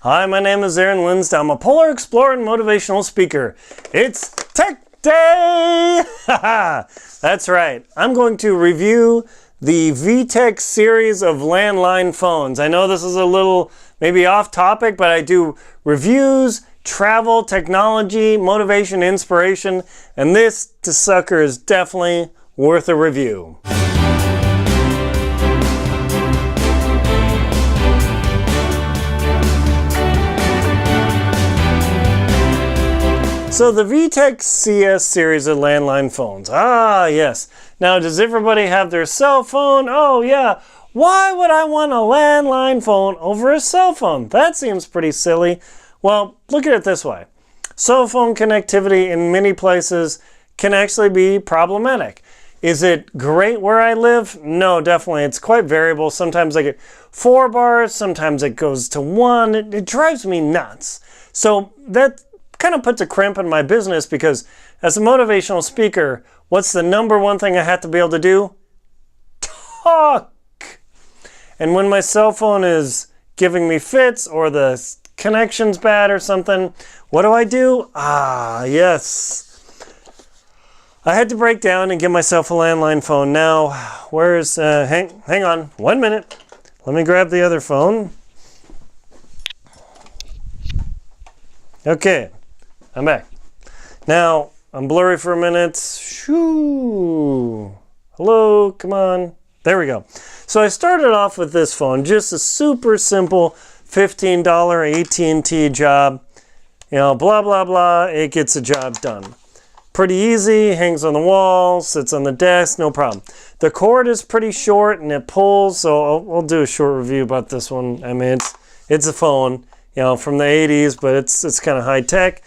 Hi, my name is Aaron Linsdau. I'm a polar explorer and motivational speaker. It's Tech Day! That's right. I'm going to review the Vtech series of landline phones. I know this is a little maybe off topic, but I do reviews, travel, technology, motivation, inspiration, and this sucker is definitely worth a review. So the Vtech CS series of landline phones. Ah, yes. Now, does everybody have their cell phone? Oh, yeah. Why would I want a landline phone over a cell phone? That seems pretty silly. Well, look at it this way. Cell phone connectivity in many places can actually be problematic. Is it great where I live? No, definitely. It's quite variable. Sometimes I get 4 bars. Sometimes it goes to 1. It drives me nuts. So that kind of puts a crimp in my business because as a motivational speaker, what's the number one thing I have to be able to do? Talk! And when my cell phone is giving me fits or the connection's bad or something, what do? Ah, yes. I had to break down and get myself a landline phone. Now, where's, hang on, 1 minute. Let me grab the other phone. Okay. I'm back. Now, I'm blurry for a minute. Shoo. Hello, come on. There we go. So I started off with this phone, just a super simple $15 AT&T job. You know, blah, blah, blah. It gets the job done. Pretty easy, hangs on the wall, sits on the desk, no problem. The cord is pretty short and it pulls, so I'll do a short review about this one. I mean, it's a phone, you know, from the 80s, but it's kind of high tech.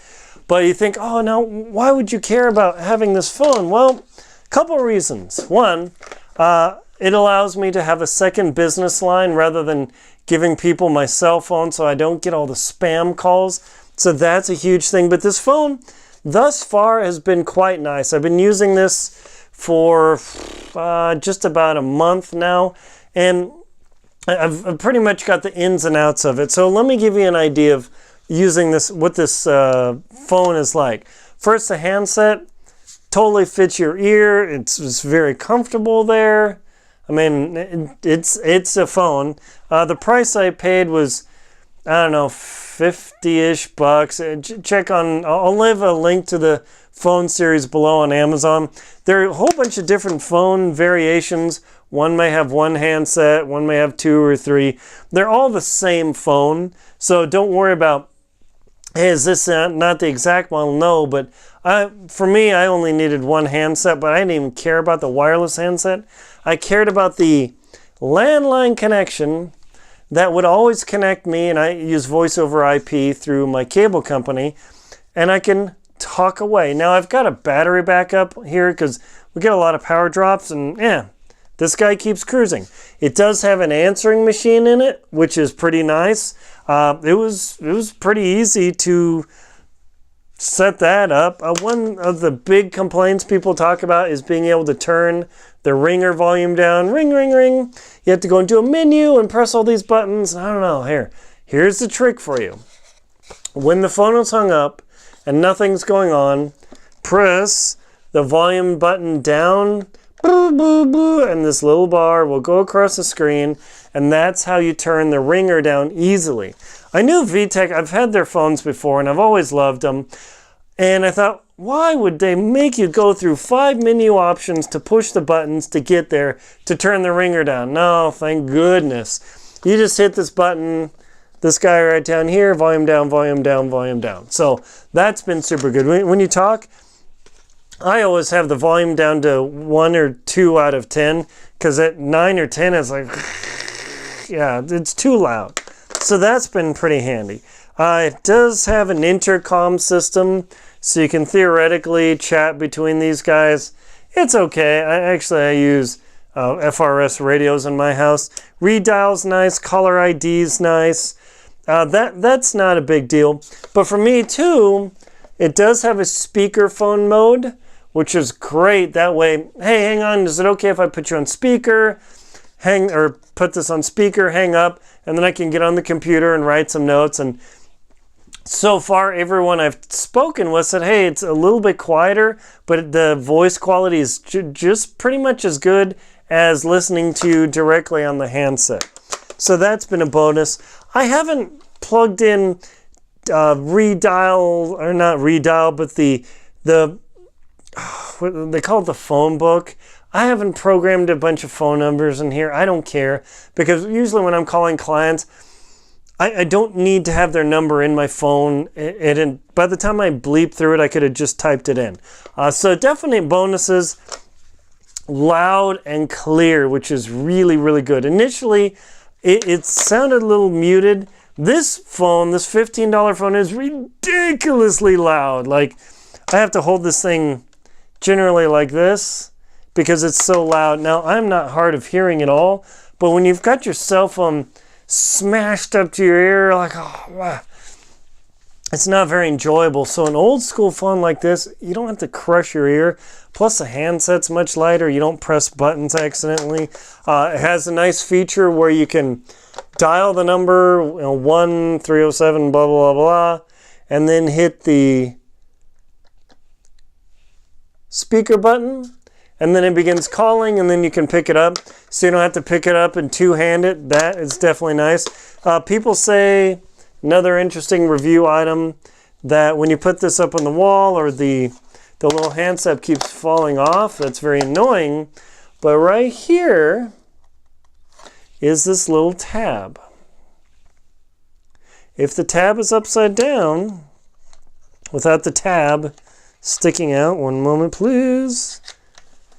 But you think, oh, now, why would you care about having this phone? Well, a couple of reasons. One, it allows me to have a second business line rather than giving people my cell phone so I don't get all the spam calls. So that's a huge thing. But this phone, thus far, has been quite nice. I've been using this for just about a month now. And I've pretty much got the ins and outs of it. So let me give you an idea of using this, what this phone is like. First, the handset totally fits your ear. It's very comfortable there. I mean, it's a phone. The price I paid was, I don't know, 50-ish bucks. Check on, I'll leave a link to the phone series below on Amazon. There are a whole bunch of different phone variations. One may have 1 handset, one may have 2 or 3. They're all the same phone, so don't worry about, hey, is this not the exact model? No, but for me, I only needed 1 handset, but I didn't even care about the wireless handset. I cared about the landline connection that would always connect me, and I use voice over IP through my cable company, and I can talk away. Now, I've got a battery backup here because we get a lot of power drops, and yeah, this guy keeps cruising. It does have an answering machine in it, which is pretty nice. It was pretty easy to set that up. One of the big complaints people talk about is being able to turn the ringer volume down. Ring, ring, ring. You have to go into a menu and press all these buttons. I don't know. Here's the trick for you. When the phone is hung up and nothing's going on, press the volume button down, boo, boo, boo, and this little bar will go across the screen, and that's how you turn the ringer down easily. I knew Vtech, I've had their phones before, and I've always loved them, and I thought, why would they make you go through 5 menu options to push the buttons to get there to turn the ringer down? No, thank goodness. You just hit this button, this guy right down here, volume down, volume down, volume down. So that's been super good. When you talk, I always have the volume down to 1 or 2 out of 10 because at 9 or 10 it's like, yeah, it's too loud. So that's been pretty handy. It does have an intercom system, so you can theoretically chat between these guys. It's okay. I use FRS radios in my house. Redial's nice. Caller Ids nice. That's not a big deal. But for me too, it does have a speakerphone mode, which is great. That way, hey, hang on, is it okay if I put you on speaker? hang or put this on speaker, hang up, and then I can get on the computer and write some notes. And so far, everyone I've spoken with said, hey, it's a little bit quieter, but the voice quality is just pretty much as good as listening to you directly on the handset. So that's been a bonus. I haven't plugged in redial, or not redial, but what they call it, the phone book. I haven't programmed a bunch of phone numbers in here. I don't care, because usually when I'm calling clients, I don't need to have their number in my phone. And by the time I bleep through it, I could have just typed it in. So definitely bonuses. Loud and clear, which is really, really good. Initially, it sounded a little muted. This phone, this $15 phone, is ridiculously loud. Like, I have to hold this thing generally like this because it's so loud. Now, I'm not hard of hearing at all, but when you've got your cell phone smashed up to your ear, like, oh, wow, it's not very enjoyable. So an old school phone like this, you don't have to crush your ear. Plus the handset's much lighter. You don't press buttons accidentally. It has a nice feature where you can dial the number 1307 blah blah blah, and then hit the speaker button, and then it begins calling, and then you can pick it up. So you don't have to pick it up and two-hand it. That is definitely nice. People say, another interesting review item, that when you put this up on the wall, or the little handset keeps falling off. That's very annoying. But right here is this little tab. If the tab is upside down, without the tab sticking out, one moment please,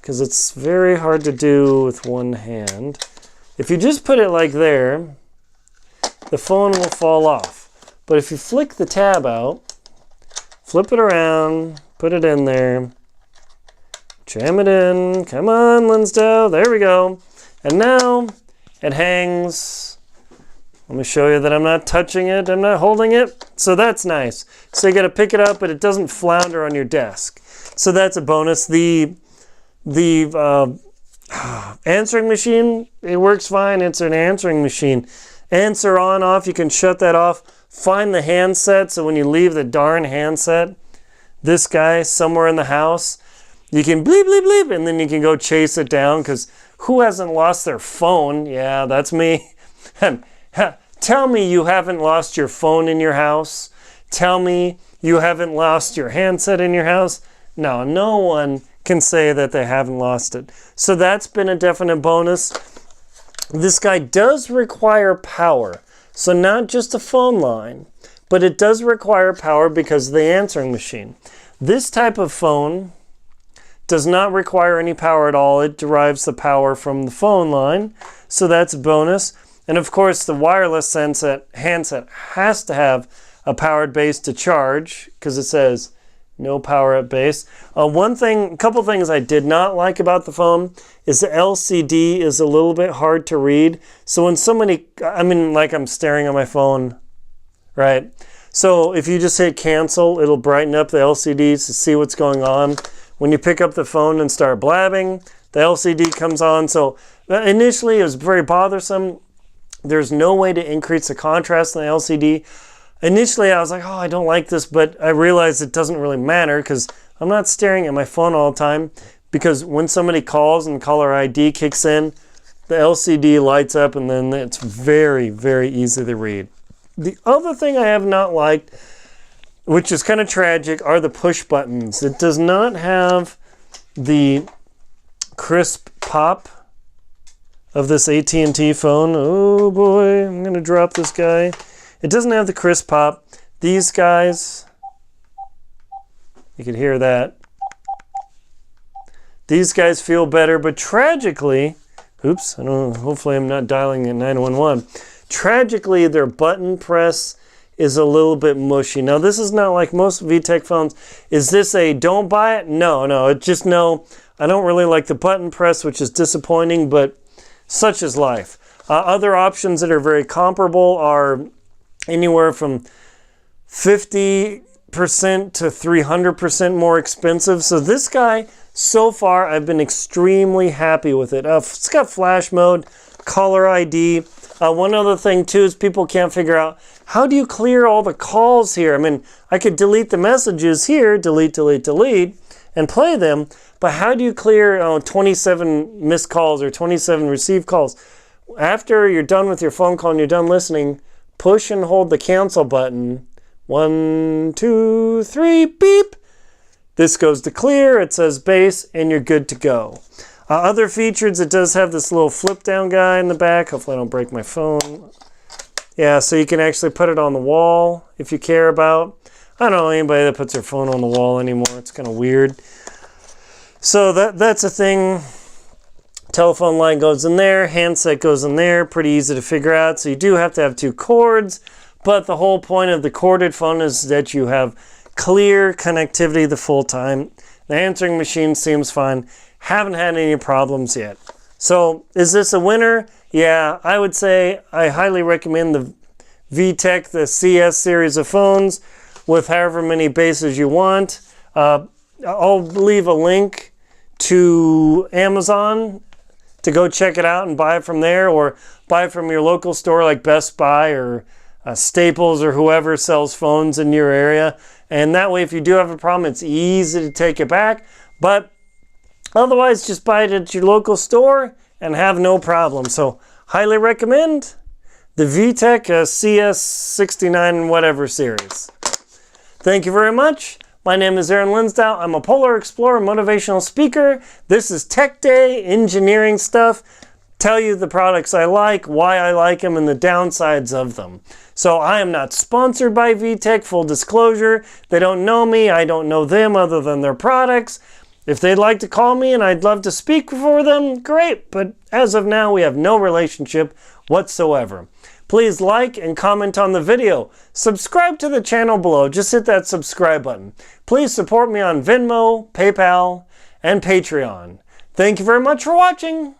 because it's very hard to do with one hand. If you just put it like there, the phone will fall off. But if you flick the tab out, flip it around, put it in there, jam it in, come on Linsdau, there we go. And now it hangs. Let me show you that I'm not touching it, I'm not holding it. So that's nice. So you gotta pick it up, but it doesn't flounder on your desk. So that's a bonus. The answering machine, it works fine. It's an answering machine. Answer on, off, you can shut that off. Find the handset, so when you leave the darn handset, this guy somewhere in the house, you can bleep, bleep, bleep, and then you can go chase it down, because who hasn't lost their phone? Yeah, that's me. Tell me you haven't lost your phone in your house. Tell me you haven't lost your handset in your house. No, no one can say that they haven't lost it. So that's been a definite bonus. This guy does require power. So not just a phone line, but it does require power because of the answering machine. This type of phone does not require any power at all. It derives the power from the phone line. So that's a bonus. And of course, the wireless handset has to have a powered base to charge, because it says no power at base. A couple things I did not like about the phone is the LCD is a little bit hard to read. So when somebody, like I'm staring at my phone, right? So if you just hit cancel, it'll brighten up the LCDs to see what's going on. When you pick up the phone and start blabbing, the LCD comes on. So initially it was very bothersome. There's no way to increase the contrast in the LCD. Initially I was like, oh, I don't like this, but I realized it doesn't really matter because I'm not staring at my phone all the time, because when somebody calls and caller ID kicks in, the LCD lights up and then it's very, very easy to read. The other thing I have not liked, which is kind of tragic, are the push buttons. It does not have the crisp pop of this AT&T phone. Oh boy, I'm gonna drop this guy. It doesn't have the crisp pop. These guys, you can hear that. These guys feel better, but tragically, oops, I don't know, hopefully I'm not dialing at 911. Tragically, their button press is a little bit mushy. Now, this is not like most Vtech phones. Is this a don't buy it? No, it's just no. I don't really like the button press, which is disappointing, but such is life. Other options that are very comparable are anywhere from 50% to 300% more expensive. So this guy, so far, I've been extremely happy with it. It's got flash mode. caller ID. One other thing too is people can't figure out, how do you clear all the calls here? I mean, I could delete the messages here, delete, delete, delete, and play them, but how do you clear 27 missed calls or 27 received calls? After you're done with your phone call and you're done listening, push and hold the cancel button. 1, 2, 3, beep. This goes to clear, it says base, and you're good to go. Other features, it does have this little flip down guy in the back. Hopefully I don't break my phone. Yeah, so you can actually put it on the wall if you care about. I don't know anybody that puts their phone on the wall anymore. It's kind of weird. So that's a thing. Telephone line goes in there, handset goes in there, pretty easy to figure out. So you do have to have 2 cords, but the whole point of the corded phone is that you have clear connectivity the full time. The answering machine seems fine. Haven't had any problems yet. So is this a winner? Yeah, I would say I highly recommend the Vtech, the CS series of phones with however many bases you want. I'll leave a link to Amazon to go check it out and buy it from there, or buy it from your local store like Best Buy or Staples or whoever sells phones in your area. And that way, if you do have a problem, it's easy to take it back. But otherwise, just buy it at your local store and have no problem. So highly recommend the Vtech CS69 whatever series. Thank you very much. My name is Linsdau. I'm a Polar Explorer motivational speaker. This is Tech Day, engineering stuff. Tell you the products I like, why I like them, and the downsides of them. So I am not sponsored by Vtech, full disclosure. They don't know me, I don't know them other than their products. If they'd like to call me and I'd love to speak for them, great. But as of now, we have no relationship whatsoever. Please like and comment on the video. Subscribe to the channel below. Just hit that subscribe button. Please support me on Venmo, PayPal, and Patreon. Thank you very much for watching.